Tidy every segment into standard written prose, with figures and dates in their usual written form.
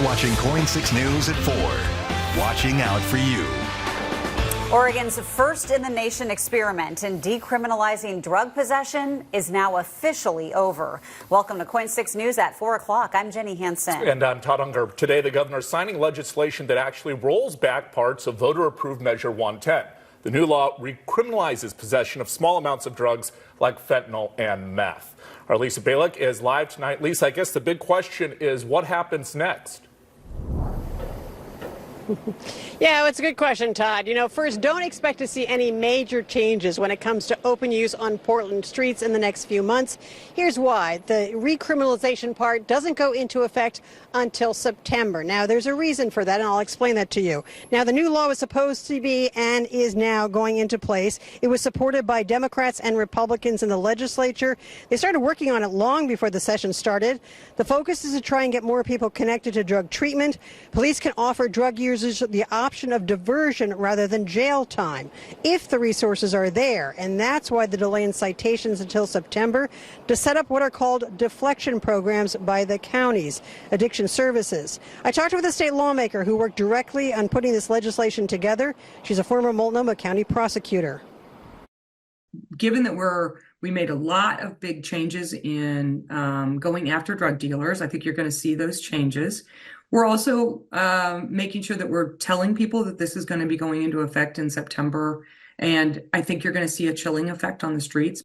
You're watching KOIN 6 News at 4. Watching out for you. Oregon's first in the nation experiment in decriminalizing drug possession is now officially over. Welcome to KOIN 6 News at 4 o'clock. I'm Jenny Hansen. And I'm Todd Unger. Today, the governor is signing legislation that actually rolls back parts of voter-approved Measure 110. The new law recriminalizes possession of small amounts of drugs like fentanyl and meth. Our Lisa Balick is live tonight. Lisa, I guess the big question is what happens next? Yeah, it's a good question, Todd. First, don't expect to see any major changes when it comes to open use on Portland streets in the next few months. Here's why. The recriminalization part doesn't go into effect until September. Now, there's a reason for that, and I'll explain that to you. Now, the new law was supposed to be and is now going into place. It was supported by Democrats and Republicans in the legislature. They started working on it long before the session started. The focus is to try and get more people connected to drug treatment. Police can offer drug users the option of diversion rather than jail time if the resources are there, and that's why the delay in citations until September to set up what are called deflection programs by the counties, addiction services. I talked with a state lawmaker who worked directly on putting this legislation together. She's a former Multnomah County prosecutor. Given that we made a lot of big changes in going after drug dealers, I think you're going to see those changes. We're also making sure that we're telling people that this is going to be going into effect in September, and I think you're going to see a chilling effect on the streets.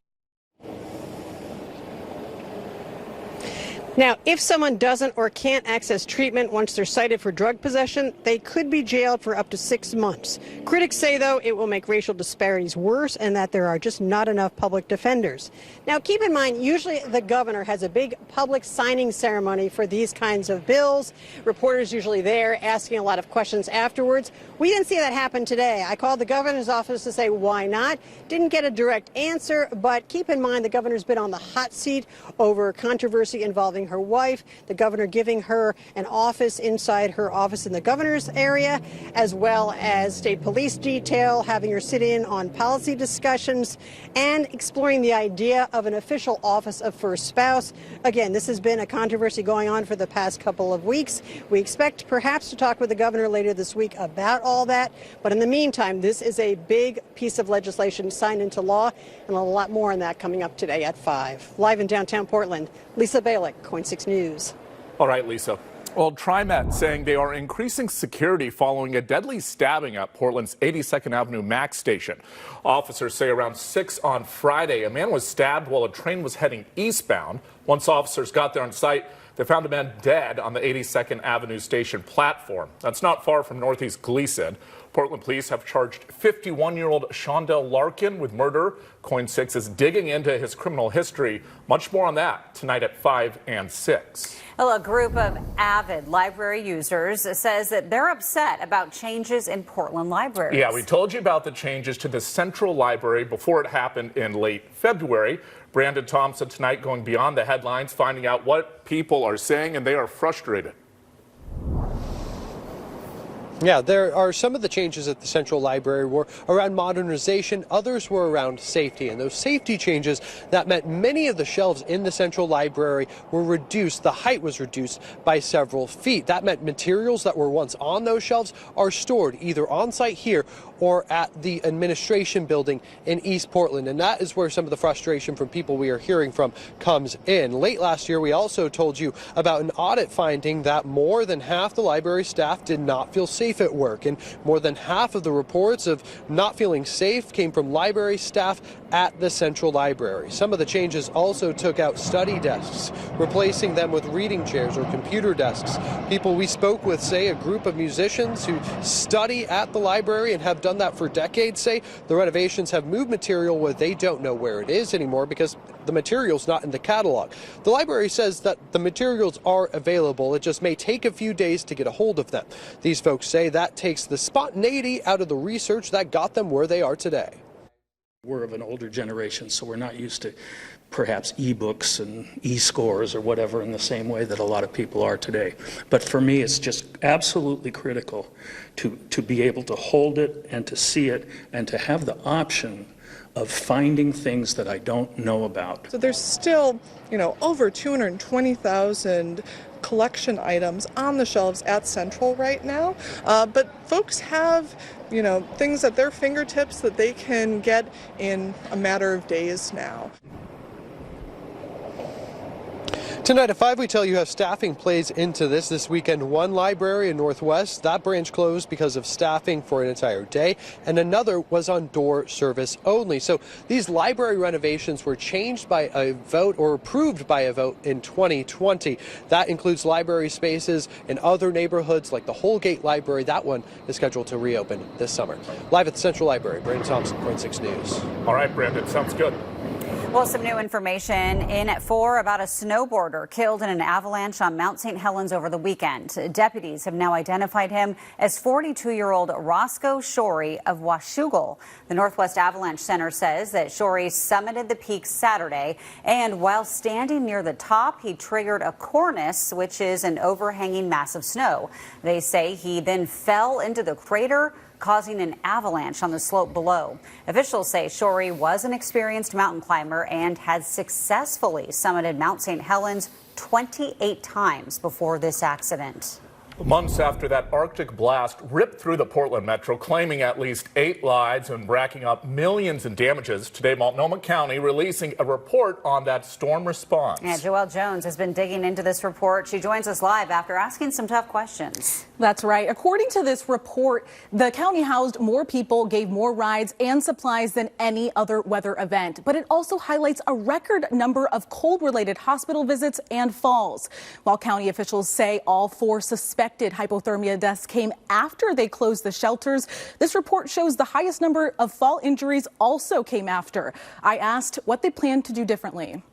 Now, if someone doesn't or can't access treatment once they're cited for drug possession, they could be jailed for up to 6 months. Critics say, though, it will make racial disparities worse and that there are just not enough public defenders. Now, keep in mind, usually the governor has a big public signing ceremony for these kinds of bills. Reporters usually there asking a lot of questions afterwards. We didn't see that happen today. I called the governor's office to say why not. Didn't get a direct answer, but keep in mind the governor's been on the hot seat over controversy involving her wife, the governor giving her an office inside her office in the governor's area, as well as state police detail, having her sit in on policy discussions, and exploring the idea of an official office of first spouse. Again, this has been a controversy going on for the past couple of weeks. We expect perhaps to talk with the governor later this week about all that, but in the meantime, this is a big piece of legislation signed into law, and a lot more on that coming up today at 5. Live in downtown Portland, Lisa Balick, KOIN 6 News. All right, Lisa. Well, TriMet saying they are increasing security following a deadly stabbing at Portland's 82nd Avenue Max station. Officers say around 6 on Friday, a man was stabbed while a train was heading eastbound. Once officers got there on site, they found a man dead on the 82nd Avenue station platform. That's not far from Northeast Gleason. Portland police have charged 51-year-old Shondell Larkin with murder. KOIN 6 is digging into his criminal history. Much more on that tonight at 5 and 6. Well, a group of avid library users says that they're upset about changes in Portland libraries. Yeah, we told you about the changes to the Central Library before it happened in late February. Brandon Thompson tonight going beyond the headlines, finding out what people are saying, and they are frustrated. Yeah, there are some of the changes at the Central Library were around modernization, others were around safety, and those safety changes, that meant many of the shelves in the Central Library were reduced. The height was reduced by several feet. That meant materials that were once on those shelves are stored either on site here or at the administration building in East Portland, and that is where some of the frustration from people we are hearing from comes in. Late last year, we also told you about an audit finding that more than half the library staff did not feel safe at work, and more than half of the reports of not feeling safe came from library staff at the Central Library. Some of the changes also took out study desks, replacing them with reading chairs or computer desks. People we spoke with say a group of musicians who study at the library and have done that for decades say the renovations have moved material where they don't know where it is anymore because the material's not in the catalog. The library says that the materials are available. It just may take a few days to get a hold of them. These folks say that takes the spontaneity out of the research that got them where they are today. We're of an older generation, so we're not used to perhaps e-books and e-scores or whatever in the same way that a lot of people are today. But for me, it's just absolutely critical to be able to hold it and to see it and to have the option of finding things that I don't know about. So there's still, over 220,000 collection items on the shelves at Central right now, but folks have, things at their fingertips that they can get in a matter of days now. Tonight at 5, we tell you how staffing plays into this weekend. One library in Northwest, that branch closed because of staffing for an entire day, and another was on door service only. So these library renovations were changed by a vote or approved by a vote in 2020. That includes library spaces in other neighborhoods like the Holgate Library. That one is scheduled to reopen this summer. Live at the Central Library, Brandon Thompson, KOIN 6 News. All right, Brandon, sounds good. Well, some new information in at 4 about a snowboarder killed in an avalanche on Mount St. Helens over the weekend. Deputies have now identified him as 42-year-old Roscoe Shorey of Washougal. The Northwest Avalanche Center says that Shorey summited the peak Saturday, and while standing near the top, he triggered a cornice, which is an overhanging mass of snow. They say he then fell into the crater, causing an avalanche on the slope below. Officials say Shorey was an experienced mountain climber and had successfully summited Mount St. Helens 28 times before this accident. Months after that Arctic blast ripped through the Portland metro, claiming at least 8 lives and racking up millions in damages, today Multnomah County releasing a report on that storm response. Yeah, Joelle Jones has been digging into this report. She joins us live after asking some tough questions. That's right. According to this report, the county housed more people, gave more rides and supplies than any other weather event. But it also highlights a record number of cold-related hospital visits and falls. While county officials say all 4 suspected hypothermia deaths came after they closed the shelters, this report shows the highest number of fall injuries also came after. I asked what they plan to do differently.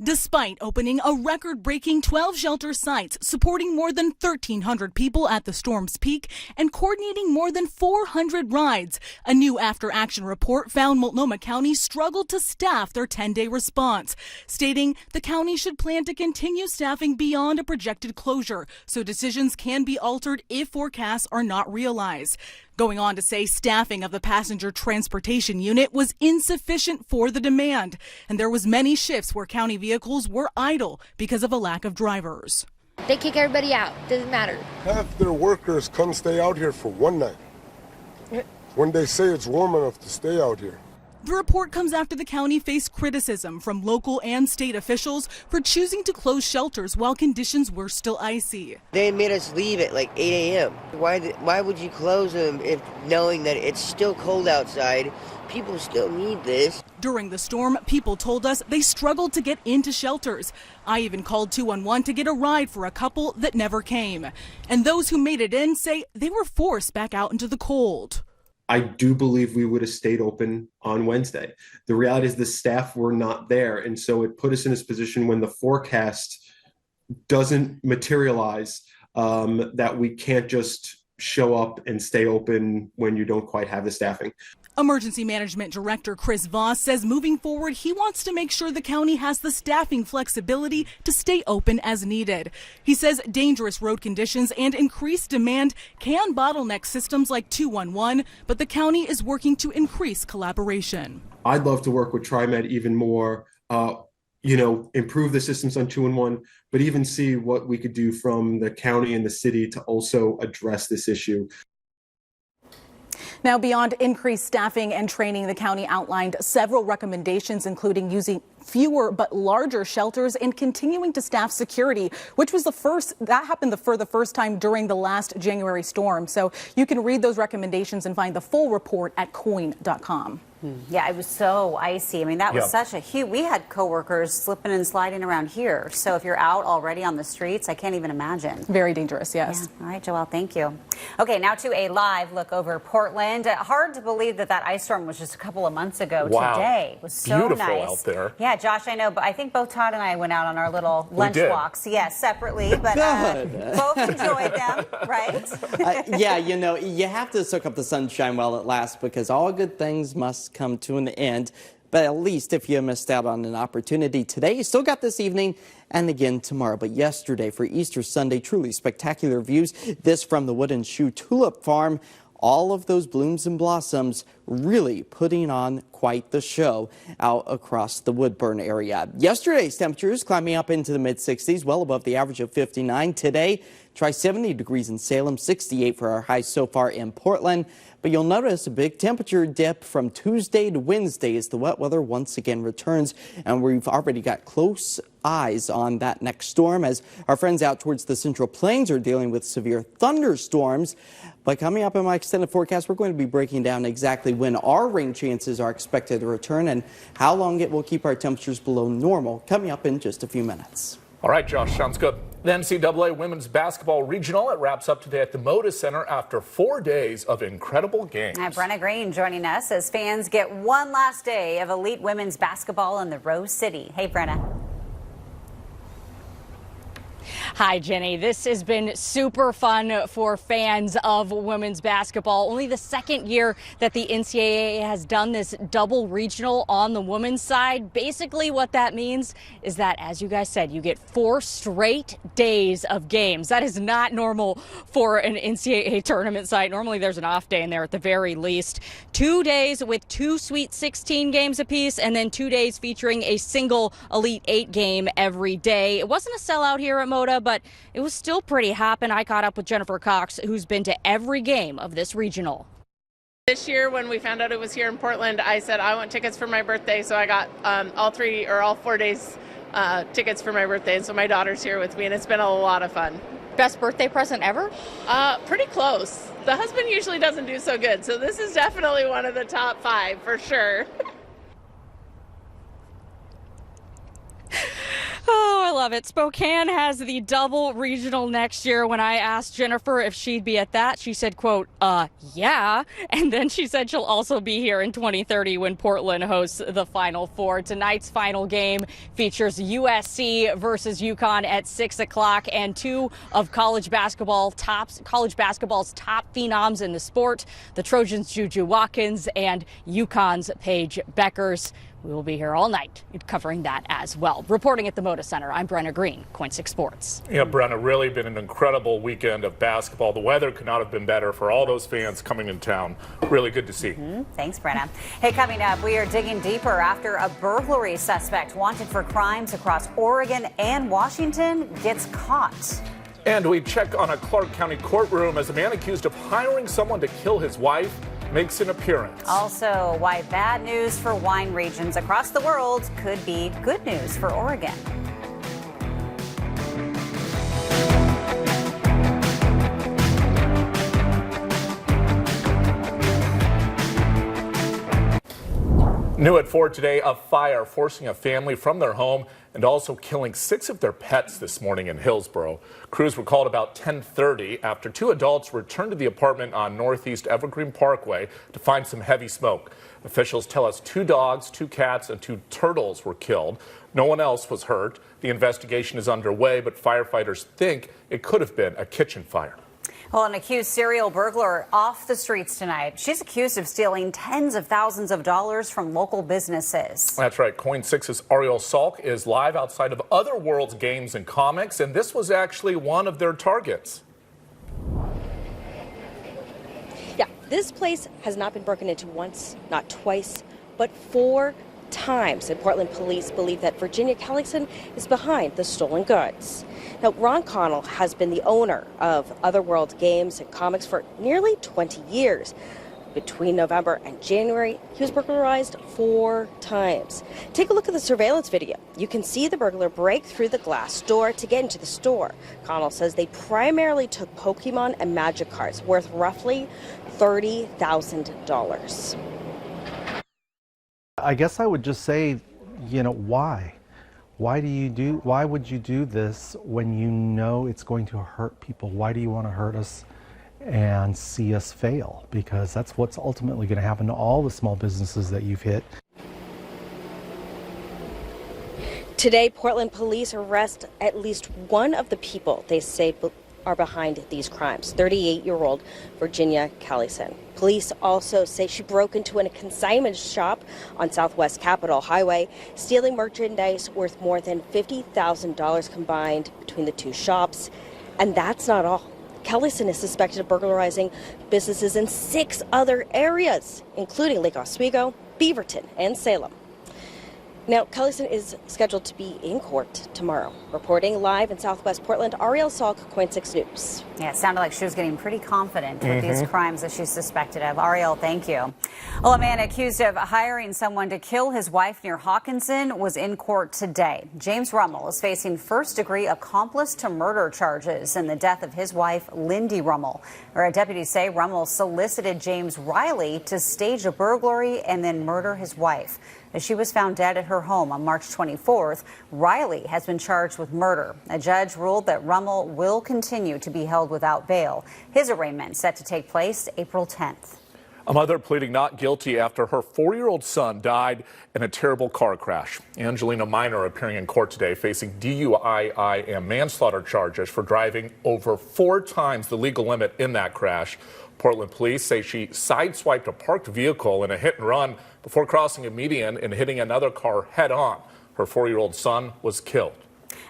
Despite opening a record-breaking 12 shelter sites, supporting more than 1,300 people at the storm's peak, and coordinating more than 400 rides, a new after-action report found Multnomah County struggled to staff their 10-day response, stating the county should plan to continue staffing beyond a projected closure, so decisions can be altered if forecasts are not realized. Going on to say staffing of the passenger transportation unit was insufficient for the demand, and there was many shifts where county vehicles were idle because of a lack of drivers. They kick everybody out. Doesn't matter. Half their workers come stay out here for one night when they say it's warm enough to stay out here. The report comes after the county faced criticism from local and state officials for choosing to close shelters while conditions were still icy. They made us leave at like 8 a.m. Why would you close them if knowing that it's still cold outside? People still need this. During the storm, people told us they struggled to get into shelters. I even called 211 to get a ride for a couple that never came. And those who made it in say they were forced back out into the cold. I do believe we would have stayed open on Wednesday. The reality is the staff were not there. And so it put us in this position when the forecast doesn't materialize, that we can't just show up and stay open when you don't quite have the staffing. Emergency Management Director Chris Voss says moving forward, he wants to make sure the county has the staffing flexibility to stay open as needed. He says dangerous road conditions and increased demand can bottleneck systems like 211, but the county is working to increase collaboration. I'd love to work with TriMet even more, improve the systems on 211, but even see what we could do from the county and the city to also address this issue. Now, beyond increased staffing and training, the county outlined several recommendations, including using fewer but larger shelters and continuing to staff security, which was that happened for the first time during the last January storm. So you can read those recommendations and find the full report at KOIN.com. Yeah, it was so icy. I mean, that was such a huge. We had coworkers slipping and sliding around here. So if you're out already on the streets, I can't even imagine. Very dangerous, yes. Yeah. All right, Joelle, thank you. Okay, now to a live look over Portland. Hard to believe that ice storm was just a couple of months ago. Wow. Today it was so beautiful nice out there. Yeah, Josh, I know, but I think both Todd and I went out on our little lunch walks. Yes, separately, but both enjoyed them, right? Yeah, you have to soak up the sunshine while it lasts because all good things must come to an end. But at least if you missed out on an opportunity today, you still got this evening and again tomorrow. But yesterday for Easter Sunday, truly spectacular views. This from the Wooden Shoe Tulip Farm. all of those blooms and blossoms really putting on quite the show out across the Woodburn area. Yesterday's temperatures climbing up into the mid-60s, well above the average of 59. Today, try 70 degrees in Salem, 68 for our highs so far in Portland. But you'll notice a big temperature dip from Tuesday to Wednesday as the wet weather once again returns. And we've already got close eyes on that next storm as our friends out towards the Central Plains are dealing with severe thunderstorms. But coming up in my extended forecast, we're going to be breaking down exactly when our rain chances are expected to return and how long it will keep our temperatures below normal, coming up in just a few minutes. All right, Josh, sounds good. The NCAA Women's Basketball Regional, it wraps up today at the Moda Center after 4 days of incredible games. Brenna Green joining us as fans get one last day of elite women's basketball in the Rose City. Hey, Brenna. Hi, Jenny. This has been super fun for fans of women's basketball. Only the second year that the NCAA has done this double regional on the women's side. Basically, what that means is that, as you guys said, you get 4 straight days of games. That is not normal for an NCAA tournament site. Normally, there's an off day in there at the very least. 2 days with 2 Sweet 16 games apiece, and then 2 days featuring a single Elite 8 game every day. It wasn't a sellout here at Moda, but it was still pretty hopping. I caught up with Jennifer Cox, who's been to every game of this regional. This year, when we found out it was here in Portland, I said I want tickets for my birthday, so I got all 4 days tickets for my birthday, and so my daughter's here with me, and it's been a lot of fun. Best birthday present ever? Pretty close. The husband usually doesn't do so good, so this is definitely one of the top 5 for sure. Oh, I love it. Spokane has the double regional next year. When I asked Jennifer if she'd be at that, she said, quote, yeah. And then she said she'll also be here in 2030 when Portland hosts the Final Four. Tonight's final game features USC versus UConn at 6 o'clock, and 2 of college basketball's top phenoms in the sport, the Trojans' Juju Watkins and UConn's Paige Beckers. We will be here all night covering that as well. Reporting at the Moda Center, I'm Brenna Green, KOIN 6 Sports. Yeah, Brenna, really been an incredible weekend of basketball. The weather could not have been better for all those fans coming in town. Really good to see. Thanks, Brenna. Hey, coming up, we are digging deeper after a burglary suspect wanted for crimes across Oregon and Washington gets caught. And we check on a Clark County courtroom as a man accused of hiring someone to kill his wife makes an appearance. Also, why bad news for wine regions across the world could be good news for Oregon. New at 4 today, a fire forcing a family from their home and also killing 6 of their pets this morning in Hillsborough. Crews were called about 10:30 after 2 adults returned to the apartment on Northeast Evergreen Parkway to find some heavy smoke. Officials tell us 2 dogs, 2 cats, and 2 turtles were killed. No one else was hurt. The investigation is underway, but firefighters think it could have been a kitchen fire. Well, an accused serial burglar off the streets tonight. She's accused of stealing tens of thousands of dollars from local businesses. That's right. KOIN 6's Ariel Salk is live outside of Otherworld's Games and Comics, and this was actually one of their targets. Yeah, this place has not been broken into once, not twice, but 4 times. And Portland police believe that Virginia Kellingson is behind the stolen goods. Now, Ron Connell has been the owner of Otherworld Games and Comics for nearly 20 years. Between November and January, he was burglarized 4 times. Take a look at the surveillance video. You can see the burglar break through the glass door to get into the store. Connell says they primarily took Pokemon and Magic cards worth roughly $30,000. I guess I would just say, why? Why would you do this when you know it's going to hurt people? Why do you want to hurt us and see us fail? Because that's what's ultimately going to happen to all the small businesses that you've hit. Today, Portland police arrest at least one of the people they say are behind these crimes, 38-year-old Virginia Kellingson. Police also say she broke into a consignment shop on Southwest Capitol Highway, stealing merchandise worth more than $50,000 combined between the 2 shops. And that's not all. Kellison is suspected of burglarizing businesses in 6 other areas, including Lake Oswego, Beaverton, and Salem. Now, Kellison is scheduled to be in court tomorrow. Reporting live in Southwest Portland, Ariel Salk, KOIN 6 News. Yeah, it sounded like she was getting pretty confident with these crimes that she's suspected of. Ariel, thank you. Well, a man accused of hiring someone to kill his wife near Hawkinson was in court today. James Rummel is facing first-degree accomplice to murder charges in the death of his wife, Lindy Rummel. Deputies say Rummel solicited James Riley to stage a burglary and then murder his wife. As she was found dead at her home on March 24th, Riley has been charged with murder. A judge ruled that Rummel will continue to be held without bail. His arraignment set to take place April 10th. A mother pleading not guilty after her 4-year-old son died in a terrible car crash. Angelina Minor appearing in court today facing DUI and manslaughter charges for driving over 4 times the legal limit in that crash. Portland police say she sideswiped a parked vehicle in a hit and run before crossing a median and hitting another car head on. Her 4-year-old son was killed.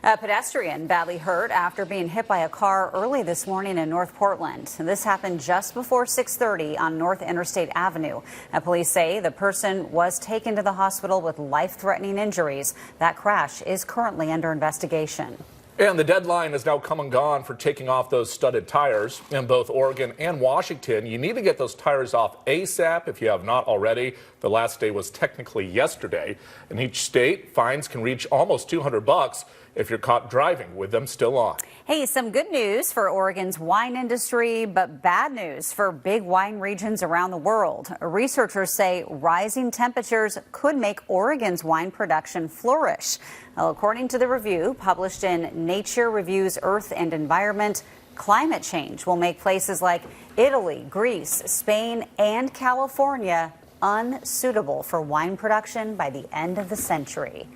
A pedestrian badly hurt after being hit by a car early this morning in North Portland. This happened just before 6:30 on North Interstate Avenue. Police say the person was taken to the hospital with life-threatening injuries. That crash is currently under investigation. And the deadline has now come and gone for taking off those studded tires in both Oregon and Washington. You need to get those tires off ASAP if you have not already. The last day was technically yesterday. In each state, fines can reach almost $200 if you're caught driving with them still on. Hey, some good news for Oregon's wine industry, but bad news for big wine regions around the world. Researchers say rising temperatures could make Oregon's wine production flourish. Well, according to the review published in Nature Reviews Earth and Environment, climate change will make places like Italy, Greece, Spain, and California unsuitable for wine production by the end of the century.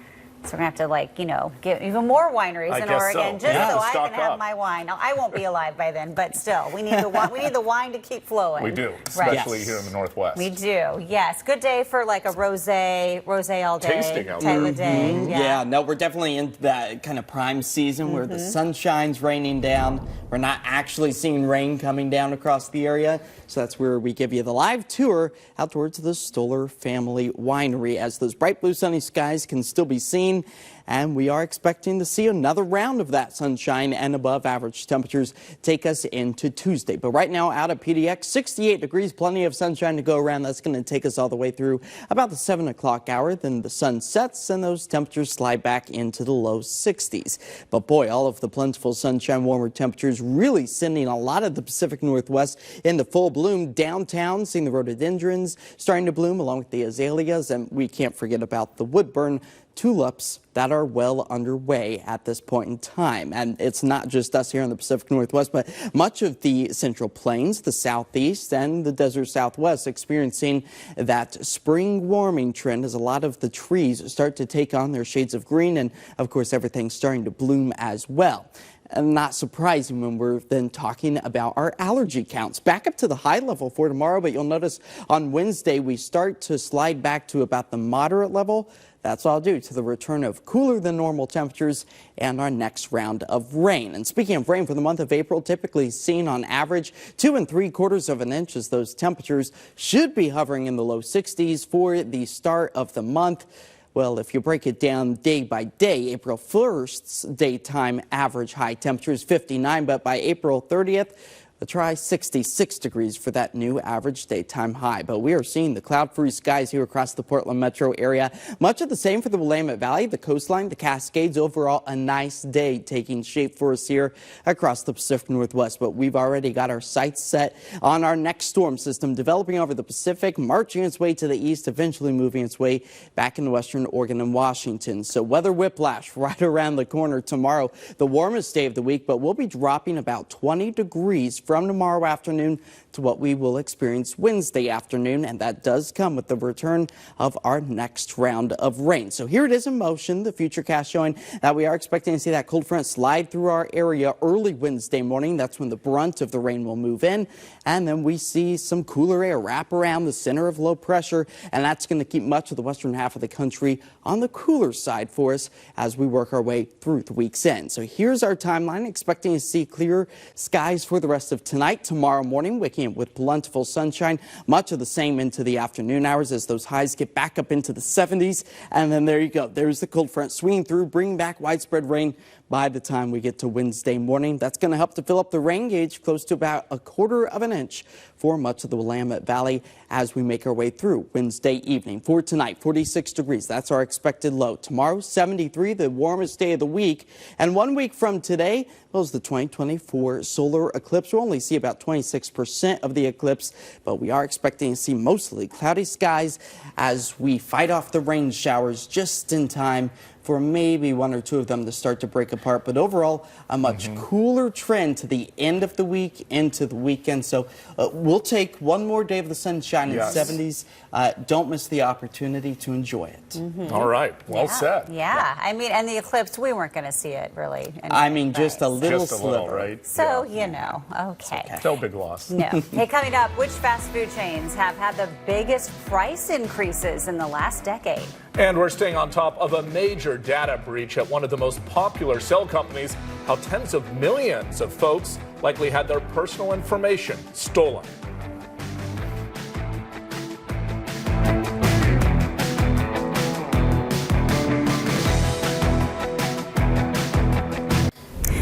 So we're going to have to, get even more wineries in Oregon so I can have my wine. Now, I won't be alive by then, but still, we need the wine to keep flowing. We do, especially here in the Northwest. We do, yes. Good day for like a rosé all day. Tasting out type of day. Yeah, no, we're definitely into that kind of prime season where the sunshine's raining down. We're not actually seeing rain coming down across the area. So that's where we give you the live tour out towards the Stoller Family Winery as those bright blue sunny skies can still be seen. And we are expecting to see another round of that sunshine and above average temperatures take us into Tuesday. But right now out at PDX, 68 degrees, plenty of sunshine to go around. That's going to take us all the way through about the 7 o'clock hour. Then the sun sets and those temperatures slide back into the low 60s. But boy, all of the plentiful sunshine, warmer temperatures really sending a lot of the Pacific Northwest into full bloom. Downtown, seeing the rhododendrons starting to bloom along with the azaleas. And we can't forget about the woodburn tulips that are well underway at this point in time. And it's not just us here in the Pacific Northwest, but much of the Central Plains, the Southeast, and the Desert Southwest experiencing that spring warming trend as a lot of the trees start to take on their shades of green. And of course, everything's starting to bloom as well. And not surprising when we're then talking about our allergy counts. Back up to the high level for tomorrow, but you'll notice on Wednesday we start to slide back to about the moderate level. That's all due to the return of cooler than normal temperatures and our next round of rain. And speaking of rain for the month of April, typically seen on average 2 3/4 inches. Those temperatures should be hovering in the low 60s for the start of the month. Well, if you break it down day by day, April 1st's daytime average high temperature is 59, but by April 30th, a try 66 degrees for that new average daytime high. But we are seeing the cloud-free skies here across the Portland metro area. Much of the same for the Willamette Valley, the coastline, the Cascades. Overall, a nice day taking shape for us here across the Pacific Northwest. But we've already got our sights set on our next storm system developing over the Pacific, marching its way to the east, eventually moving its way back into western Oregon and Washington. So weather whiplash right around the corner tomorrow. The warmest day of the week, but we'll be dropping about 20 degrees from tomorrow afternoon to what we will experience Wednesday afternoon, and that does come with the return of our next round of rain. So here it is in motion, the Futurecast showing that we are expecting to see that cold front slide through our area early Wednesday morning. That's when the brunt of the rain will move in, and then we see some cooler air wrap around the center of low pressure, and that's going to keep much of the western half of the country on the cooler side for us as we work our way through the week's end. So here's our timeline, expecting to see clear skies for the rest of of tonight, tomorrow morning, waking up with plentiful sunshine, much of the same into the afternoon hours as those highs get back up into the 70s. And then there you go. There's the cold front swinging through, bringing back widespread rain by the time we get to Wednesday morning. That's going to help to fill up the rain gauge close to about 1/4 of an inch for much of the Willamette Valley as we make our way through Wednesday evening. For tonight, 46 degrees. That's our expected low. Tomorrow, 73, the warmest day of the week. And 1 week from today, well, is the 2024 solar eclipse. We'll only see about 26% of the eclipse, but we are expecting to see mostly cloudy skies as we fight off the rain showers just in time for maybe 1 or 2 of them to start to break apart. But overall, a much cooler trend to the end of the week into the weekend. So we'll take one more day of the sunshine in the 70s. Don't miss the opportunity to enjoy it. All right. Well said. Yeah. I mean, and the eclipse, we weren't going to see it really. I mean, just a little sliver. Right? So, you know, okay. No big loss. No. Hey, coming up, which fast food chains have had the biggest price increases in the last decade? And we're staying on top of a major data breach at one of the most popular cell companies, how tens of millions of folks likely had their personal information stolen.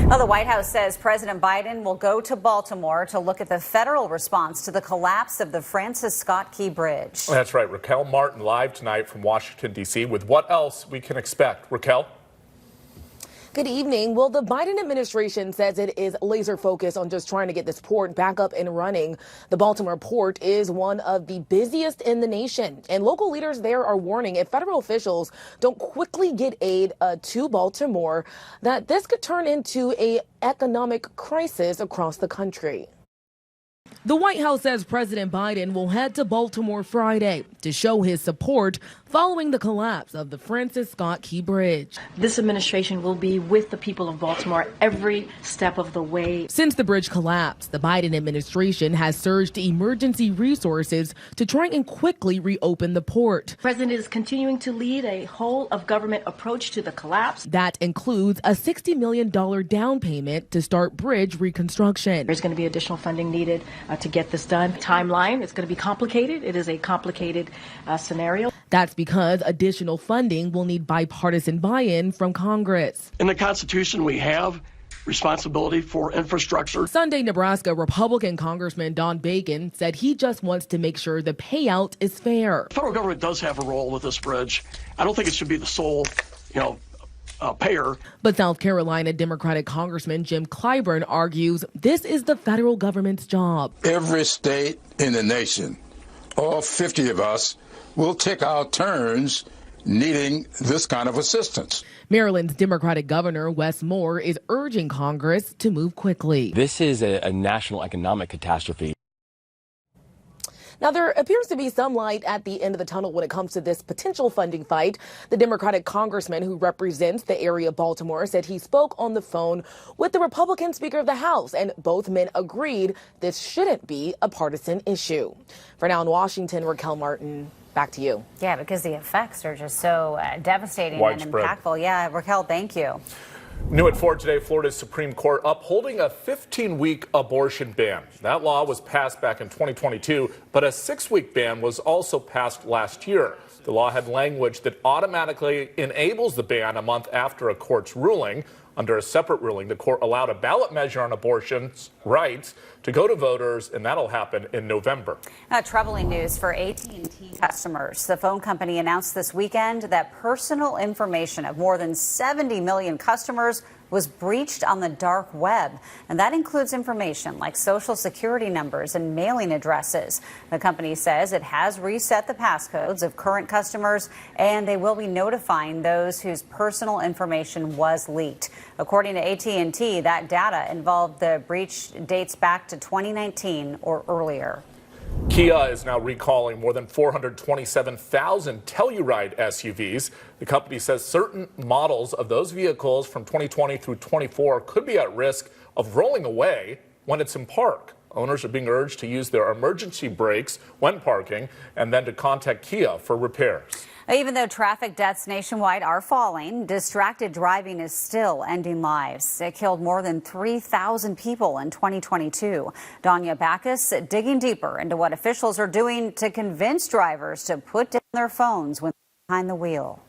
Well, the White House says President Biden will go to Baltimore to look at the federal response to the collapse of the Francis Scott Key Bridge. That's right. Raquel Martin live tonight from Washington, D.C. with what else we can expect. Raquel? Good evening. Well, the Biden administration says it is laser focused on just trying to get this port back up and running. The Baltimore port is one of the busiest in the nation, and local leaders there are warning if federal officials don't quickly get aid to Baltimore, that this could turn into an economic crisis across the country. The White House says President Biden will head to Baltimore Friday to show his support following the collapse of the Francis Scott Key Bridge. This administration will be with the people of Baltimore every step of the way. Since the bridge collapsed, the Biden administration has surged emergency resources to try and quickly reopen the port. The president is continuing to lead a whole of government approach to the collapse. That includes a $60 million down payment to start bridge reconstruction. There's going to be additional funding needed to get this done. Timeline, it's going to be complicated. It is a complicated scenario. That's because additional funding will need bipartisan buy-in from Congress. In the Constitution, we have responsibility for infrastructure. Sunday, Nebraska Republican Congressman Don Bacon said he just wants to make sure the payout is fair. The federal government does have a role with this bridge. I don't think it should be the sole, payer. But South Carolina Democratic Congressman Jim Clyburn argues this is the federal government's job. Every state in the nation, all 50 of us, will take our turns needing this kind of assistance. Maryland's Democratic Governor Wes Moore is urging Congress to move quickly. This is a national economic catastrophe. Now, there appears to be some light at the end of the tunnel when it comes to this potential funding fight. The Democratic congressman who represents the area of Baltimore said he spoke on the phone with the Republican Speaker of the House, and both men agreed this shouldn't be a partisan issue. For now in Washington, Raquel Martin, back to you. Yeah, because the effects are just so devastating Widespread. and impactful. Yeah, Raquel, thank you. New at 4 today, Florida's Supreme Court upholding a 15-week abortion ban. That law was passed back in 2022, but a 6-week ban was also passed last year. The law had language that automatically enables the ban a month after a court's ruling. Under a separate ruling, the court allowed a ballot measure on abortion's rights to go to voters, and that'll happen in November. Troubling news for AT&T customers. The phone company announced this weekend that personal information of more than 70 million customers was breached on the dark web. And that includes information like social security numbers and mailing addresses. The company says it has reset the passcodes of current customers, and they will be notifying those whose personal information was leaked. According to AT&T, that data involved the breach dates back to 2019 or earlier. Kia is now recalling more than 427,000 Telluride SUVs. The company says certain models of those vehicles from 2020 through 24 could be at risk of rolling away when it's in park. Owners are being urged to use their emergency brakes when parking and then to contact Kia for repairs. Even though traffic deaths nationwide are falling, distracted driving is still ending lives. It killed more than 3,000 people in 2022. Danya Backus digging deeper into what officials are doing to convince drivers to put down their phones when they're behind the wheel.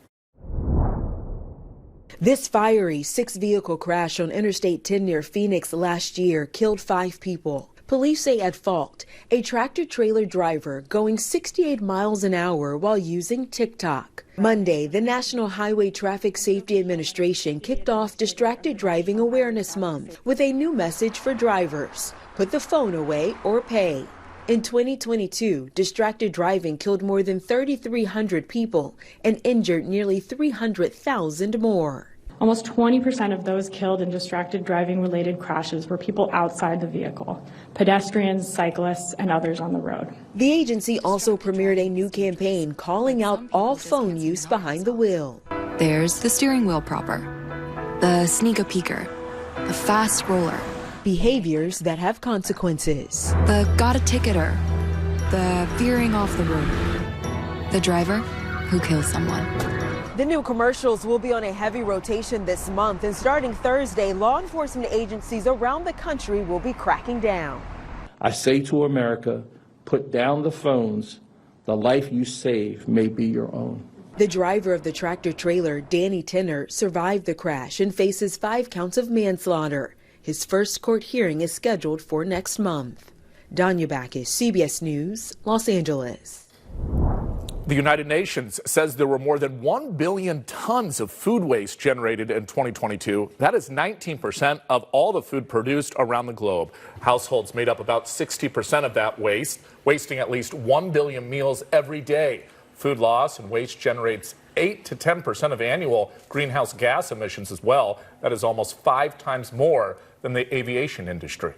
This fiery 6-vehicle crash on Interstate 10 near Phoenix last year killed 5 people. Police say at fault, a tractor-trailer driver going 68 miles an hour while using TikTok. Monday, the National Highway Traffic Safety Administration kicked off Distracted Driving Awareness Month with a new message for drivers: put the phone away or pay. In 2022, distracted driving killed more than 3,300 people and injured nearly 300,000 more. Almost 20% of those killed in distracted driving related crashes were people outside the vehicle, pedestrians, cyclists, and others on the road. The agency also premiered a new campaign calling out all phone use behind the wheel. There's the steering wheel propper, the sneak-a-peeker, the fast roller. Behaviors that have consequences. The got a ticketer, the veering off the road, the driver who kills someone. The new commercials will be on a heavy rotation this month, and starting Thursday, law enforcement agencies around the country will be cracking down. I say to America, put down the phones. The life you save may be your own. The driver of the tractor-trailer, Danny Tenner, survived the crash and faces 5 counts of manslaughter. His first court hearing is scheduled for next month. Danya Backus, CBS News, Los Angeles. The United Nations says there were more than 1 billion tons of food waste generated in 2022. That is 19% of all the food produced around the globe. Households made up about 60% of that waste, wasting at least 1 billion meals every day. Food loss and waste generates 8 to 10% of annual greenhouse gas emissions as well. That is almost 5 times more than the aviation industry.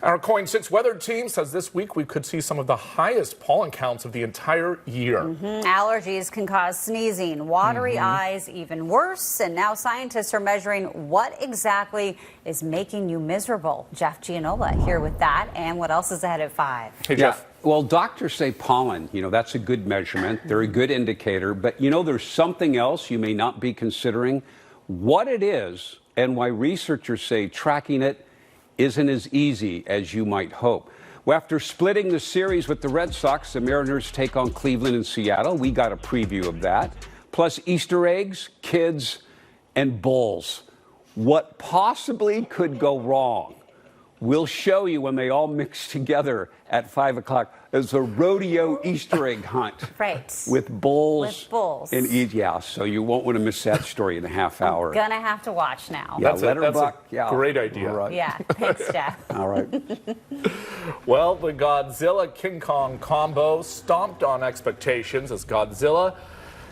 Our KOIN 6 weather team says this week we could see some of the highest pollen counts of the entire year. Allergies can cause sneezing, watery eyes, even worse. And now scientists are measuring what exactly is making you miserable. Jeff Gianola here with that and what else is ahead at 5. Hey, Jeff. Well, doctors say pollen, that's a good measurement. They're a good indicator. But, there's something else you may not be considering. What it is and why researchers say tracking it isn't as easy as you might hope. Well, after splitting the series with the Red Sox, the Mariners take on Cleveland and Seattle. We got a preview of that. Plus Easter eggs, kids, and bulls. What possibly could go wrong? We'll show you when they all mix together at 5 o'clock. There's a rodeo Easter egg hunt. Right. With bulls. With bulls. And so you won't want to miss that story in a half hour. Gonna have to watch now. Yeah, That's a great idea. Right. Yeah, thanks, Jeff. All right. Well, the Godzilla King Kong combo stomped on expectations as Godzilla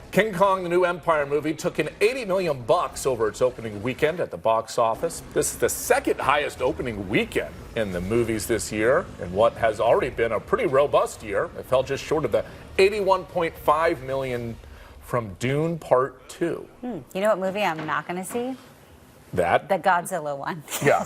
King Kong, the new Empire movie, took in $80 million over its opening weekend at the box office. This is the second highest opening weekend in the movies this year, in what has already been a pretty robust year. It fell just short of the $81.5 million from Dune Part 2. You know what movie I'm not going to see? That? The Godzilla one. Yeah.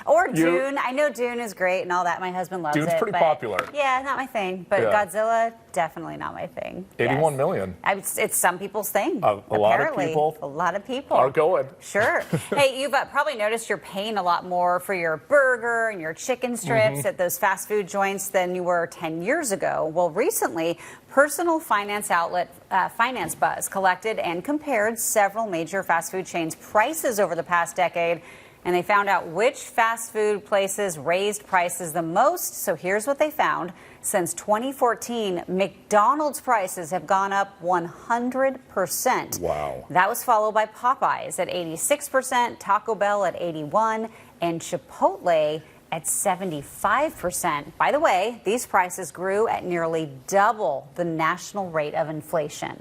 Or Dune. I know Dune is great and all that. My husband loves it. Dune's pretty popular. Yeah, not my thing. But Yeah. Godzilla, definitely not my thing. 81 million. It's some people's thing. A lot of people. A lot of people Are going. Sure. Hey, you've probably noticed you're paying a lot more for your burger and your chicken strips at those fast food joints than you were 10 years ago. Well, recently, personal finance outlet Finance Buzz collected and compared several major fast food chains' prices over the past decade, and they found out which fast food places raised prices the most. So here's what they found. Since 2014, McDonald's prices have gone up 100%. Wow. That was followed by Popeyes at 86%, Taco Bell at 81%, and Chipotle at 75%. By the way, these prices grew at nearly double the national rate of inflation.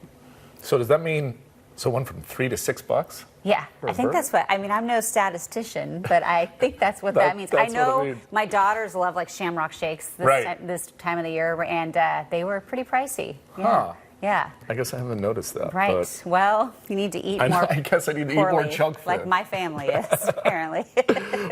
So does that mean it went from $3 to $6? Yeah, I think that's what, I'm no statistician, but I think that's what that means. I know my daughters love like Shamrock Shakes this time of the year, and they were pretty pricey. Yeah. Yeah. I guess I haven't noticed that. Right. But well, you need to eat more. I guess I need to eat more junk food. Like my family is, apparently.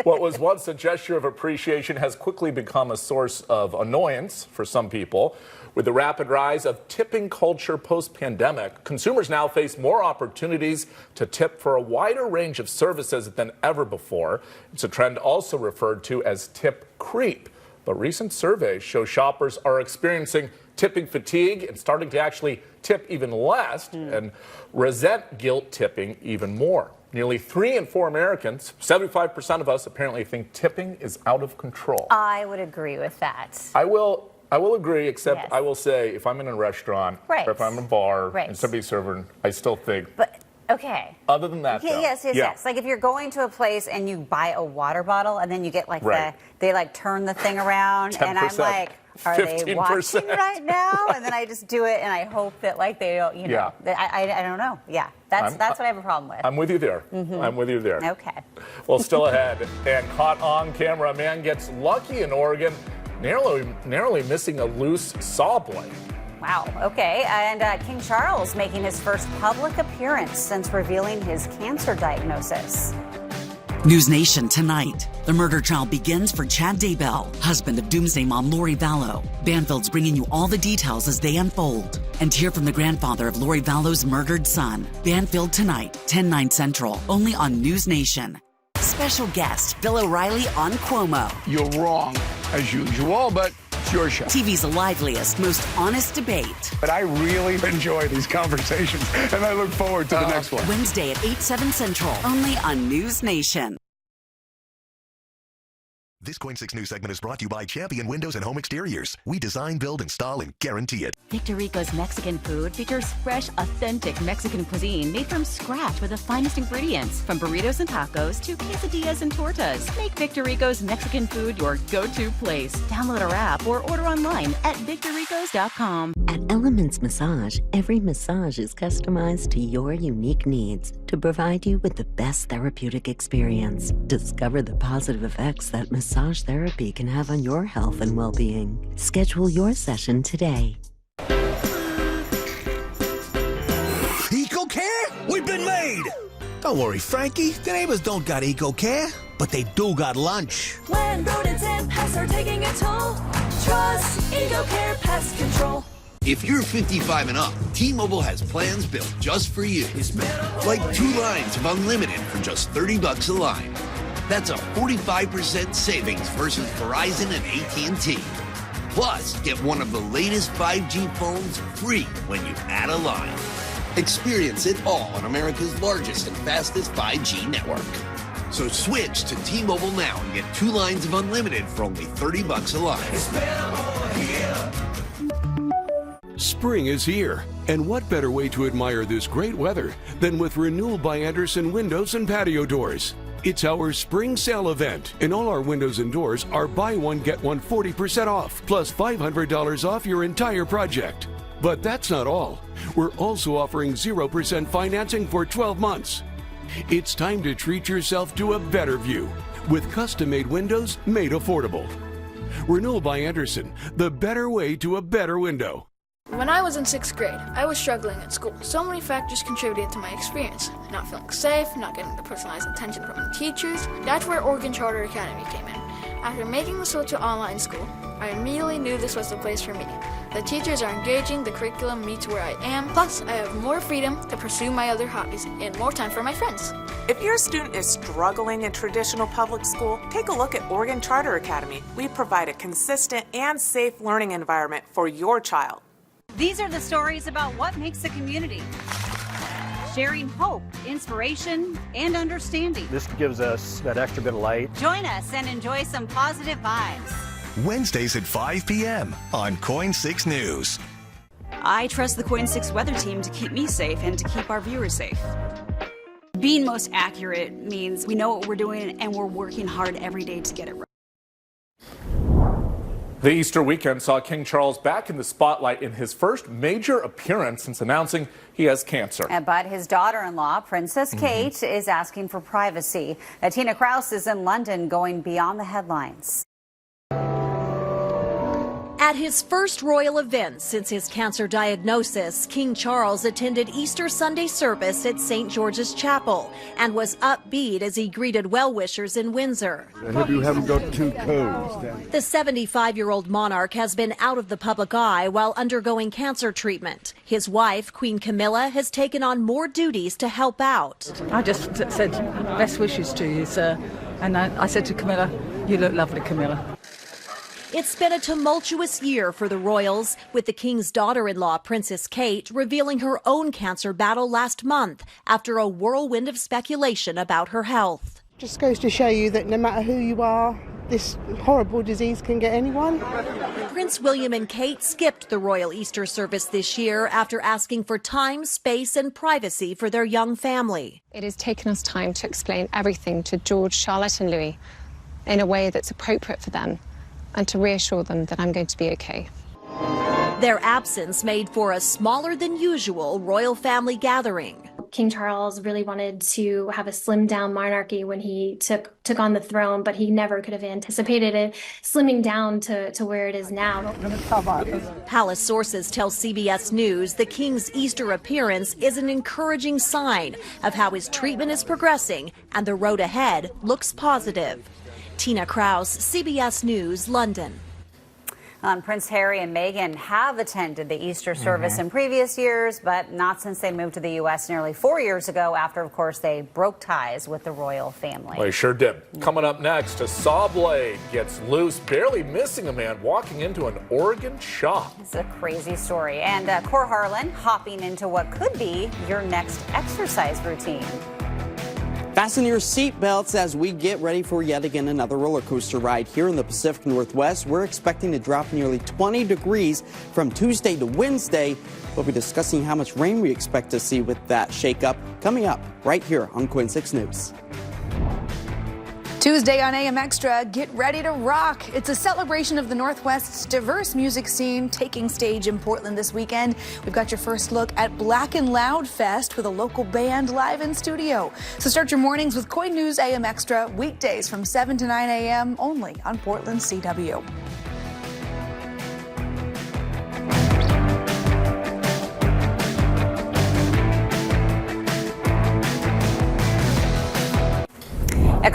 What was once a gesture of appreciation has quickly become a source of annoyance for some people. With the rapid rise of tipping culture post-pandemic, consumers now face more opportunities to tip for a wider range of services than ever before. It's a trend also referred to as tip creep. But recent surveys show shoppers are experiencing tipping fatigue and starting to actually tip even less and resent guilt tipping even more. Nearly 3 in 4 Americans, 75% of us apparently think tipping is out of control. I would agree with that. I will agree, except Yes. I will say if I'm in a restaurant or if I'm in a bar and somebody's serving, I still think. But okay. Other than that, though, Yes. Like if you're going to a place and you buy a water bottle and then you get like they like turn the thing around 10%, and I'm like, are 15%. they watching right now? And then I just do it and I hope that like they don't, you know, I don't know. Yeah, that's what I have a problem with. I'm with you there. I'm with you there. Okay. Well, still ahead and caught on camera, a man gets lucky in Oregon, narrowly missing a loose saw blade. Wow. Okay. And King Charles making his first public appearance since revealing his cancer diagnosis. News Nation tonight. The murder trial begins for Chad Daybell, husband of Doomsday Mom Lori Vallow. Banfield's bringing you all the details as they unfold. And hear from the grandfather of Lori Vallow's murdered son. Banfield tonight, 10/9 Central, only on News Nation. Special guest, Bill O'Reilly on Cuomo. You're wrong, as usual, but it's your show. TV's liveliest, most honest debate. But I really enjoy these conversations, and I look forward to the next one. Wednesday at 8/7 Central, only on News Nation. This Coin 6 News segment is brought to you by Champion Windows and Home Exteriors. We design, build, install, and guarantee it. Victor Rico's Mexican food features fresh, authentic Mexican cuisine made from scratch with the finest ingredients, from burritos and tacos to quesadillas and tortas. Make Victor Rico's Mexican food your go-to place. Download our app or order online at victorricos.com. At Elements Massage, every massage is customized to your unique needs to provide you with the best therapeutic experience. Discover the positive effects that massage therapy can have on your health and well-being. Schedule your session today. EcoCare? We've been made! Don't worry, Frankie. The neighbors don't got EcoCare, but they do got lunch. When rodents and pests are taking a toll, trust EcoCare Pest Control. If you're 55 and up, T-Mobile has plans built just for you. Like 2 lines of unlimited for just $30 a line. That's a 45% savings versus Verizon and AT&T. Plus, get one of the latest 5G phones free when you add a line. Experience it all on America's largest and fastest 5G network. So switch to T-Mobile now and get 2 lines of unlimited for only $30 a line. Spring is here, and what better way to admire this great weather than with Renewal by Andersen windows and patio doors? It's our spring sale event, and all our windows and doors are buy one, get one 40% off, plus $500 off your entire project. But that's not all. We're also offering 0% financing for 12 months. It's time to treat yourself to a better view with custom-made windows made affordable. Renewal by Andersen, the better way to a better window. When I was in 6th grade, I was struggling at school. So many factors contributed to my experience. Not feeling safe, not getting the personalized attention from the teachers. That's where Oregon Charter Academy came in. After making the switch to online school, I immediately knew this was the place for me. The teachers are engaging, the curriculum meets where I am, plus I have more freedom to pursue my other hobbies and more time for my friends. If your student is struggling in traditional public school, take a look at Oregon Charter Academy. We provide a consistent and safe learning environment for your child. These are the stories about what makes a community. Sharing hope, inspiration, and understanding. This gives us that extra bit of light. Join us and enjoy some positive vibes. Wednesdays at 5 p.m. on Coin 6 News. I trust the Coin 6 weather team to keep me safe and to keep our viewers safe. Being most accurate means we know what we're doing and we're working hard every day to get it right. The Easter weekend saw King Charles back in the spotlight in his first major appearance since announcing he has cancer. But his daughter-in-law, Princess Kate, is asking for privacy. Tina Kraus is in London going beyond the headlines. At his first royal event since his cancer diagnosis, King Charles attended Easter Sunday service at St. George's Chapel and was upbeat as he greeted well-wishers in Windsor. I hope you haven't got too cold. The 75-year-old monarch has been out of the public eye while undergoing cancer treatment. His wife, Queen Camilla, has taken on more duties to help out. I just said best wishes to you, sir. And I said to Camilla, you look lovely, Camilla. It's been a tumultuous year for the royals, with the king's daughter-in-law, Princess Kate, revealing her own cancer battle last month after a whirlwind of speculation about her health. Just goes to show you that no matter who you are, this horrible disease can get anyone. Prince William and Kate skipped the royal Easter service this year after asking for time, space, and privacy for their young family. It has taken us time to explain everything to George, Charlotte, and Louis in a way that's appropriate for them, and to reassure them that I'm going to be okay. Their absence made for a smaller than usual royal family gathering. King Charles really wanted to have a slimmed down monarchy when he took on the throne, but he never could have anticipated it slimming down to where it is now. Palace sources tell CBS News the king's Easter appearance is an encouraging sign of how his treatment is progressing, and the road ahead looks positive. Tina Kraus, CBS News, London. Prince Harry and Meghan have attended the Easter service in previous years, but not since they moved to the U.S. nearly 4 years ago after, of course, they broke ties with the royal family. Well, they sure did. Coming up next, a saw blade gets loose, barely missing a man walking into an Oregon shop. It's a crazy story. And Cor Harlan hopping into what could be your next exercise routine. Fasten your seatbelts as we get ready for yet again another roller coaster ride here in the Pacific Northwest. We're expecting to drop nearly 20 degrees from Tuesday to Wednesday. We'll be discussing how much rain we expect to see with that shakeup coming up right here on KOIN 6 News. Tuesday on AM Extra, get ready to rock. It's a celebration of the Northwest's diverse music scene taking stage in Portland this weekend. We've got your first look at Black and Loud Fest with a local band live in studio. So start your mornings with KOIN News AM Extra, weekdays from 7 to 9 a.m. only on Portland CW.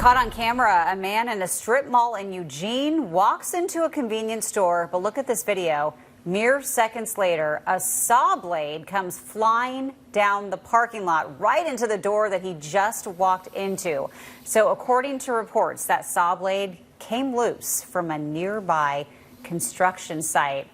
Caught on camera, a man in a strip mall in Eugene walks into a convenience store, but look at this video. Mere seconds later, a saw blade comes flying down the parking lot right into the door that he just walked into. So according to reports, that saw blade came loose from a nearby construction site.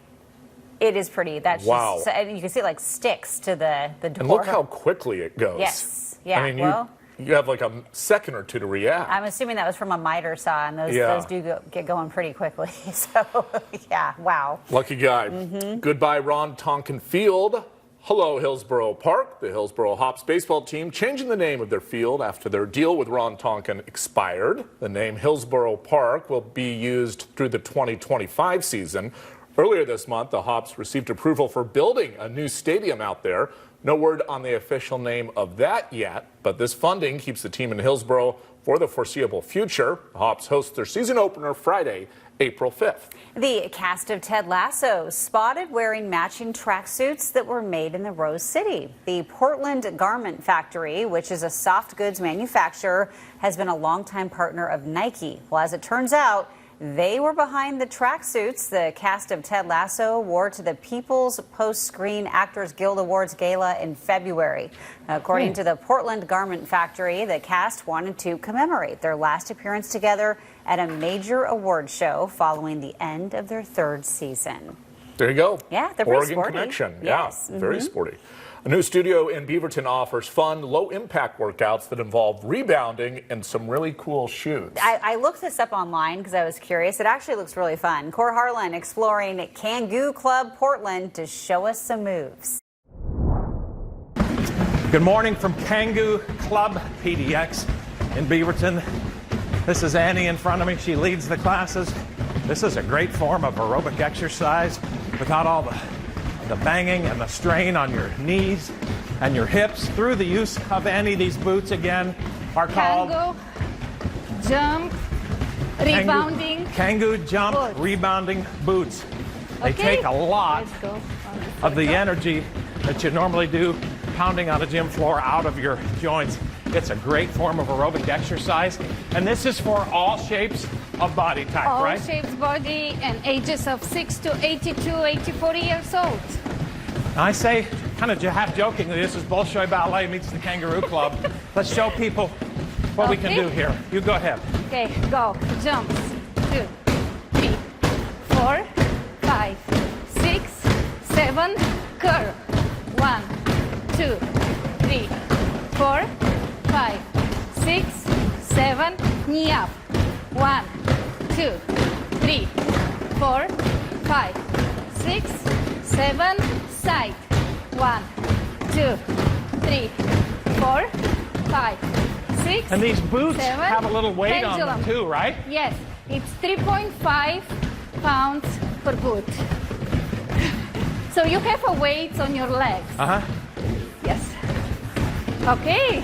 It is pretty. That's wow. Just, and you can see it like sticks to the door. And look how quickly it goes. Yes. Yeah. I mean, you have like a second or two to react. I'm assuming that was from a miter saw, and those do get going pretty quickly. So, yeah, wow. Lucky guy. Goodbye, Ron Tonkin Field. Hello, Hillsborough Park. The Hillsborough Hops baseball team changing the name of their field after their deal with Ron Tonkin expired. The name Hillsborough Park will be used through the 2025 season. Earlier this month, the Hops received approval for building a new stadium out there. No word on the official name of that yet, but this funding keeps the team in Hillsborough for the foreseeable future. The Hops host their season opener Friday, April 5th. The cast of Ted Lasso spotted wearing matching tracksuits that were made in the Rose City. The Portland Garment Factory, which is a soft goods manufacturer, has been a longtime partner of Nike. Well, as it turns out, they were behind the tracksuits the cast of Ted Lasso wore to the People's Post-Screen Actors Guild Awards Gala in February. According to the Portland Garment Factory, the cast wanted to commemorate their last appearance together at a major award show following the end of their third season. There you go. Yeah, they're pretty Oregon sporty. connection. Yes. Yeah, very sporty. A new studio in Beaverton offers fun, low-impact workouts that involve rebounding and some really cool shoes. I looked this up online because I was curious. It actually looks really fun. Cor Harlan exploring Kangoo Club Portland to show us some moves. Good morning from Kangoo Club PDX in Beaverton. This is Annie in front of me. She leads the classes. This is a great form of aerobic exercise without all the banging and the strain on your knees and your hips through the use of any of these boots. Again, are called Kangoo jump, rebounding, Kangoo jump, rebounding boots. They take a lot Let's go. of the energy that you normally do pounding on a gym floor out of your joints. It's a great form of aerobic exercise, and this is for all shapes of body type, All right? shapes, body, and ages of 6 to 82, 84 years old. I say, kind of half jokingly, this is Bolshoi Ballet meets the Kangaroo Club. Let's show people what we can do here. You go ahead. Okay, go. Jumps. 2, 3, 4, 5, 6, 7. Curl. 1, 2, 3, 4, 5, 6, 7. Knee up. 1, 2, 3, 4, 5, 6, 7. Side. 1, 2, 3, 4, 5, 6. And these boots 7. have a little weight on them Pendulum. too, right? Yes, it's 3.5 pounds per boot. So you have a weight on your legs. Uh-huh. Yes. Okay.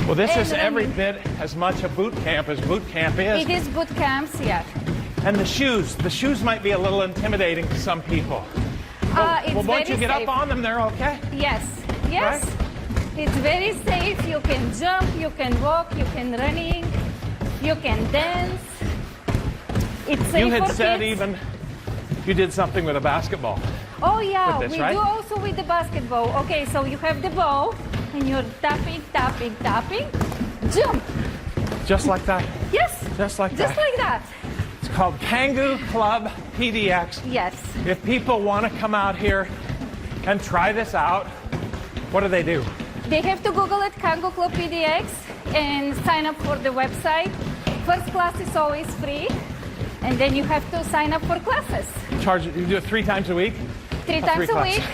Well, this And is every then- bit as much a boot camp as boot camp is. It is boot camps, yeah. And the shoes might be a little intimidating to some people. It's well, once you very get safe. up on them, they're okay. Yes, yes. Right? It's very safe. You can jump, you can walk, you can running, you can dance. It's safe You had for said kids. even you did something with a basketball. Oh yeah, with this, we right? do also with the basketball. Okay, so you have the ball and you're tapping, tapping, tapping. Jump. Just like that. Yes. Just like Just that. like that. It's called Kangoo Club PDX. Yes. If people want to come out here and try this out, what do? They have to Google it, Kangoo Club PDX, and sign up for the website. First class is always free, and then you have to sign up for classes. You do it 3 times a week? 3 Oh, times 3 a classes. week.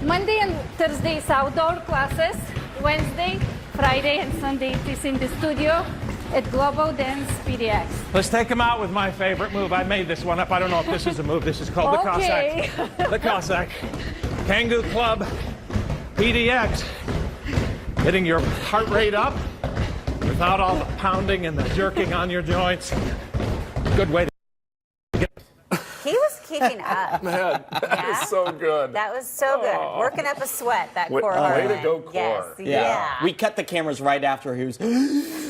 Monday and Thursday is outdoor classes. Wednesday, Friday, and Sunday it is in the studio at Global Dance PDX. Let's take them out with my favorite move. I made this one up. I don't know if this is a move. This is called the Okay. Cossack. The Cossack. Kangoo Club PDX. Getting your heart rate up without all the pounding and the jerking on your joints. Good way to He was keeping up. Man, that is so good. That was so good. Oh. Working up a sweat, that Way- core way heart to rate. go, core. Yes, yeah. We cut the cameras right after he was.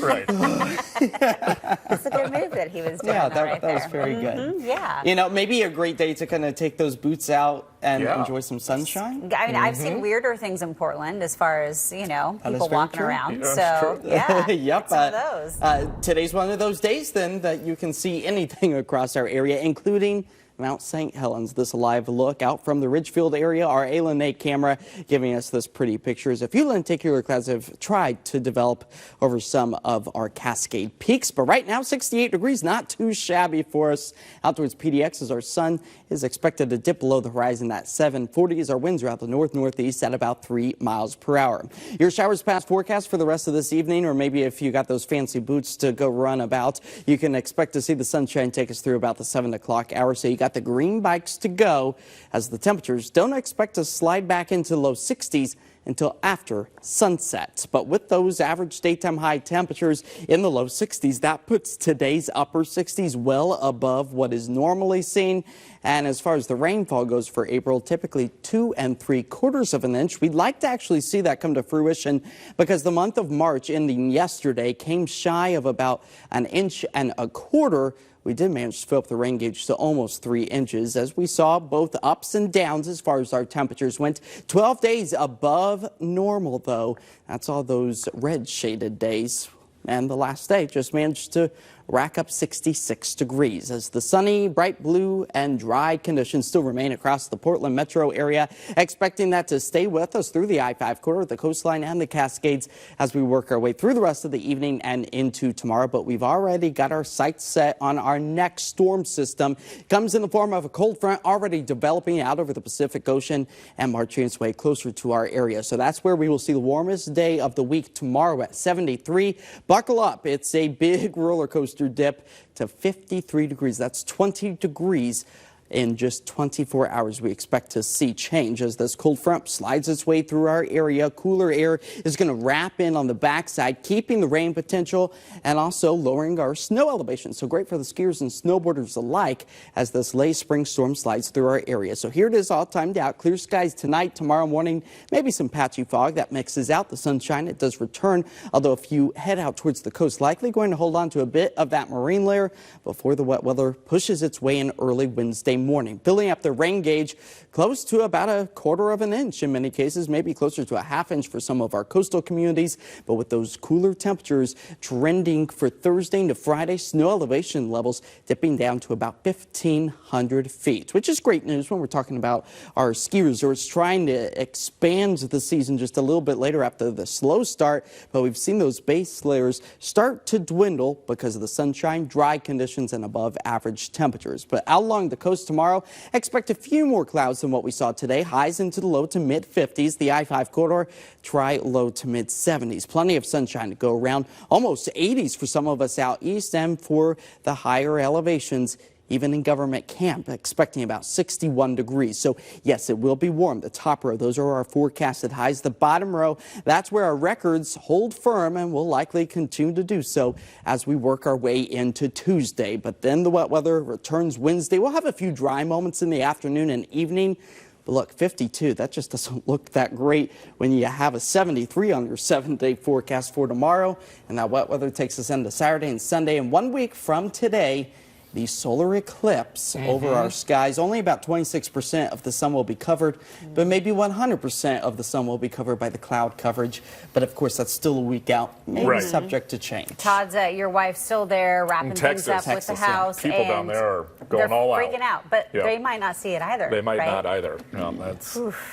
Right. That's a good move that he was doing. Yeah, though, that right was there. very good. Mhm, yeah. You know, maybe a great day to kind of take those boots out and Yeah. enjoy some sunshine. I mean, I've seen weirder things in Portland as far as, Mm-hmm. That is people very walking true. around. Yeah, So, that's true. yeah. Yep. Some of those. Today's one of those days then that you can see anything across our area, including Mount St. Helens. This live look out from the Ridgefield area, our Ayla Nate camera giving us this pretty pictures. A few lenticular clouds have tried to develop over some of our Cascade peaks, but right now 68 degrees, not too shabby for us. Out towards PDX as our sun is expected to dip below the horizon at 7:40 as our winds are out the north-northeast at about 3 miles per hour. Your showers past forecast for the rest of this evening, or maybe if you got those fancy boots to go run about, you can expect to see the sunshine take us through about the 7 o'clock hour. So you got the green bikes to go as the temperatures don't expect to slide back into low 60s until after sunset. But with those average daytime high temperatures in the low 60s, that puts today's upper 60s well above what is normally seen. And as far as the rainfall goes for April, typically 2 3/4 of an inch. We'd like to actually see that come to fruition because the month of March ending yesterday came shy of about 1.25 inches. We did manage to fill up the rain gauge to almost 3 inches as we saw both ups and downs as far as our temperatures went. 12 days above normal, though. That's all those red shaded days. And the last day just managed to rack up 66 degrees as the sunny, bright blue and dry conditions still remain across the Portland metro area. Expecting that to stay with us through the I-5 corridor, the coastline and the Cascades as we work our way through the rest of the evening and into tomorrow. But we've already got our sights set on our next storm system. It comes in the form of a cold front already developing out over the Pacific Ocean and marching its way closer to our area. So that's where we will see the warmest day of the week tomorrow at 73. Buckle up. It's a big roller coaster dip to 53 degrees. That's 20 degrees In just 24 hours, we expect to see change as this cold front slides its way through our area. Cooler air is going to wrap in on the backside, keeping the rain potential and also lowering our snow elevation. So great for the skiers and snowboarders alike as this late spring storm slides through our area. So here it is all timed out. Clear skies tonight, tomorrow morning, maybe some patchy fog that mixes out the sunshine. It does return, although if you head out towards the coast, likely going to hold on to a bit of that marine layer before the wet weather pushes its way in early Wednesday morning. Building up the rain gauge close to about 1/4 of an inch in many cases, maybe closer to 1/2 inch for some of our coastal communities. But with those cooler temperatures trending for Thursday into Friday, snow elevation levels dipping down to about 1,500 feet, which is great news when we're talking about our ski resorts trying to expand the season just a little bit later after the slow start. But we've seen those base layers start to dwindle because of the sunshine, dry conditions, and above average temperatures. But out along the coast tomorrow, expect a few more clouds than what we saw today. Highs into the low to mid 50s. The I-5 corridor, try low to mid 70s. Plenty of sunshine to go around. Almost 80s for some of us out east, and for the higher elevations, even in Government Camp, expecting about 61 degrees. So yes, it will be warm. The top row, those are our forecasted highs. The bottom row, that's where our records hold firm and will likely continue to do so as we work our way into Tuesday. But then the wet weather returns Wednesday. We'll have a few dry moments in the afternoon and evening. But look, 52, that just doesn't look that great when you have a 73 on your 7-day forecast for tomorrow. And that wet weather takes us into Saturday and Sunday. And 1 week from today, the solar eclipse over our skies. Only about 26% of the sun will be covered, but maybe 100% of the sun will be covered by the cloud coverage. But of course, that's still a week out, maybe subject to change. Todd's your wife's still there wrapping things up with the house. People down there are going all out. They're freaking out, but they might not see it either. They might not either. No,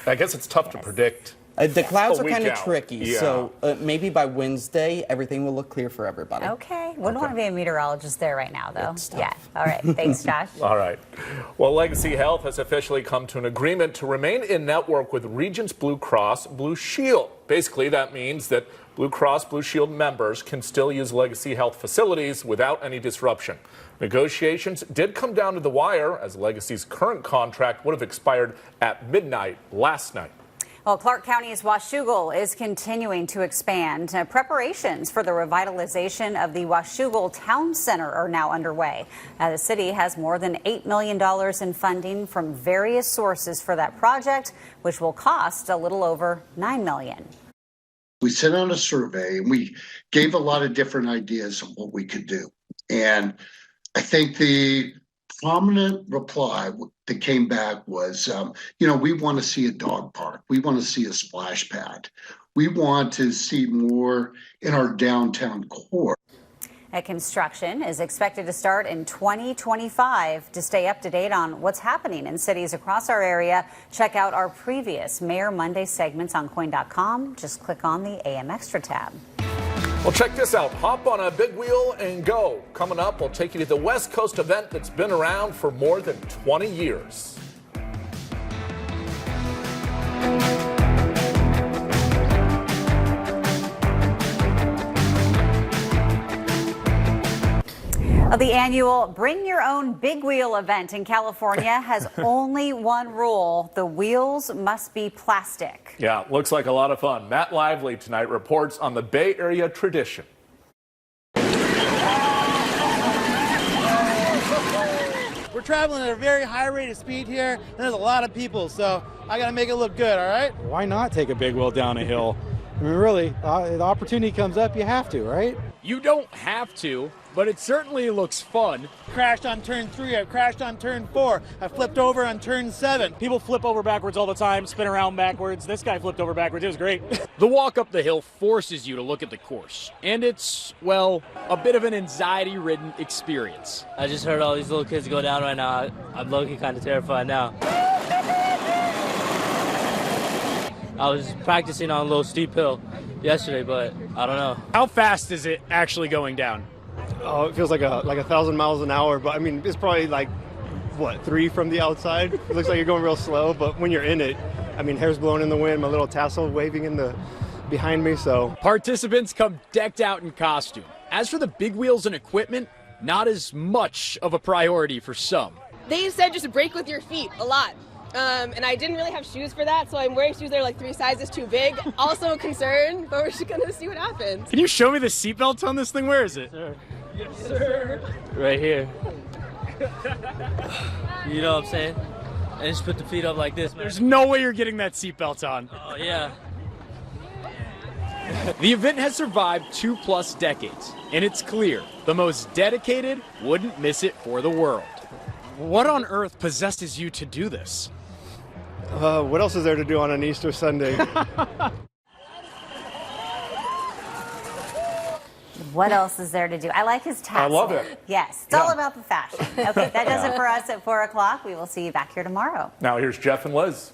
I guess it's tough to predict. The clouds are kind of tricky, so maybe by Wednesday, everything will look clear for everybody. Okay. Wouldn't want to be a meteorologist there right now, though. Yeah. All right. Thanks, Josh. All right. Well, Legacy Health has officially come to an agreement to remain in network with Regents Blue Cross Blue Shield. Basically, that means that Blue Cross Blue Shield members can still use Legacy Health facilities without any disruption. Negotiations did come down to the wire, as Legacy's current contract would have expired at midnight last night. Well, Clark County's Washougal is continuing to expand. Preparations for the revitalization of the Washougal Town Center are now underway. The city has more than $8 million in funding from various sources for that project, which will cost a little over $9 million. We sent out a survey and we gave a lot of different ideas of what we could do. And I think the prominent reply that came back was, we want to see a dog park. We want to see a splash pad. We want to see more in our downtown core. Construction is expected to start in 2025. To stay up to date on what's happening in cities across our area, check out our previous Mayor Monday segments on KOIN.com. Just click on the AM Extra tab. Well, check this out. Hop on a big wheel and go. Coming up, we'll take you to the West Coast event that's been around for more than 20 years. The annual Bring Your Own Big Wheel event in California has only one rule. The wheels must be plastic. Yeah, looks like a lot of fun. Matt Lively tonight reports on the Bay Area tradition. We're traveling at a very high rate of speed here, and there's a lot of people, so I gotta make it look good, all right? Why not take a big wheel down a hill? I mean, really, the opportunity comes up, you have to, right? You don't have to, but it certainly looks fun. Crashed on turn 3, I've crashed on turn 4, I flipped over on turn 7. People flip over backwards all the time, spin around backwards. This guy flipped over backwards, it was great. The walk up the hill forces you to look at the course, and it's, well, a bit of an anxiety-ridden experience. I just heard all these little kids go down right now. I'm low-key kind of terrified now. I was practicing on a little steep hill yesterday, but I don't know. How fast is it actually going down? Oh, it feels like 1,000 miles an hour, but I mean, it's probably like, 3 from the outside? It looks like you're going real slow, but when you're in it, I mean, hair's blowing in the wind, my little tassel waving behind me, so. Participants come decked out in costume. As for the big wheels and equipment, not as much of a priority for some. They said just brake with your feet a lot. And I didn't really have shoes for that, so I'm wearing shoes that are like 3 sizes too big. Also a concern, but we're just gonna see what happens. Can you show me the seatbelt on this thing? Where is it? Sir. Yes, sir. Right here. You know what I'm saying? And just put the feet up like this, man. There's no way you're getting that seatbelt on. Oh, yeah. The event has survived 2+ decades, and it's clear the most dedicated wouldn't miss it for the world. What on earth possesses you to do this? What else is there to do on an Easter Sunday? What else is there to do? I like his tassel. I love it. Yes, it's all about the fashion. Okay, that does it for us at 4 o'clock. We will see you back here tomorrow. Now here's Jeff and Liz.